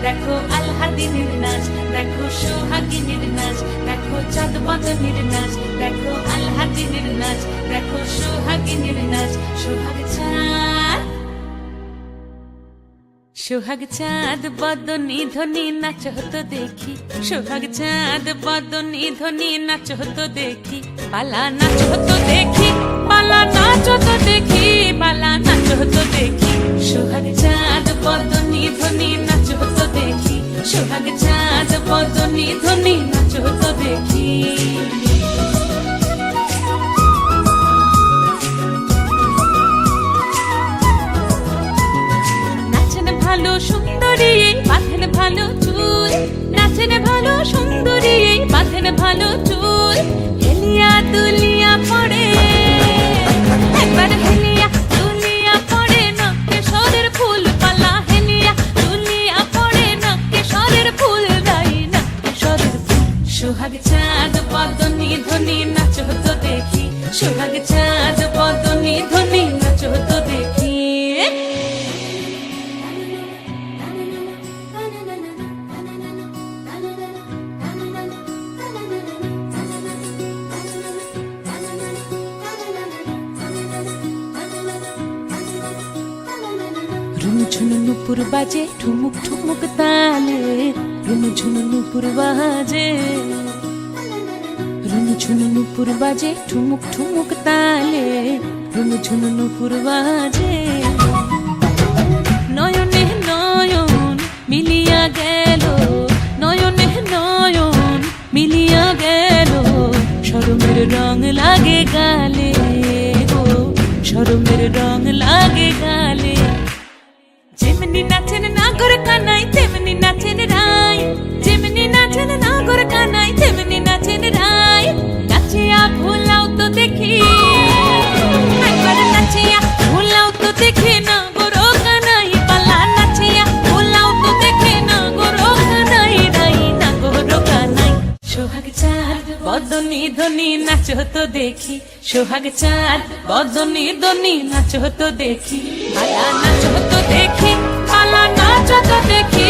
দেখো আলহাদিনের নাচ, দেখো সোহাগিনীর নাচ, দেখো চাঁদ বদনের নাচ, দেখো আলহাদিনের নাচ, দেখো সোহাগিনীর নাচ। সোহাগ চাঁদ, সোহাগ চাঁদ বদনী ধ্বনি নাচ হতো দেখি, সোহাগ চাঁদ বদনী ধ্বনি নাচ হতো দেখি, পালা নাচ হতো দেখি, পালা নাচ হতো দেখি, পালা নাচ হতো দেখি। সোহাগ চাঁদ বদনী ধ্বনি নাচ হতো দেখি, সোহাগ চাঁদ বদনী ধ্বনি নাচ হতো দেখি। ভালো সুন্দরী বাঁধেন ভালো চুল, নাচেন ভালো সুন্দরী বাঁধেন ভালো চুল, হেলিয়া দুলিয়া পড়ে একবার, হেলিয়া দুলিয়া পড়ে নকে সরের ফুল পালা, হেলিয়া দুলিয়া পড়ে নকে সরের ফুল গাই নকে সরের ফুল। সোহাগ চাঁদ বদনী ধ্বনি নাচ হতো দেখি, সোহাগ চাঁদ বদনী ধ্বনি নাচ হতো দেখি। ঝুনু নুপুর বাজে ঠুমুক ঠুমুক তালে, রুনু ঝুনু নুপুর বাজে, রুনু ঝুনু নুপুর বাজে ঠুমুক ঠুমুক তালে, রুনু ঝুনু নুপুর বাজে। নয়নে নয়ন মিলিয়া গেল, নয়নে নয়ন মিলিয়া গেল, শরমের রং লাগে গালে গো, শরমের রং লাগে গালে। যেমনি নাচেন নাগর কানাই তেমনি নাচেন রাই, যেমনি নাচেন নাগর কানাই তেমনি নাচেন রাই, নাচিয়া ভোলাও তো দেখি একবার, নাচিয়া ভোলাও তো দেখি নাগর কানাই পালা, নাচিয়া ভোলাও তো দেখি নাগর কানাই রাই, নাগর কানাই। সোহাগ চাঁদ বদনী ধ্বনি নাচ হতো দেখি, সোহাগ চাঁদ বদনী ধ্বনি নাচ হতো দেখি, পালা নাচ হতো দেখি, পালা নাচ হতো দেখি,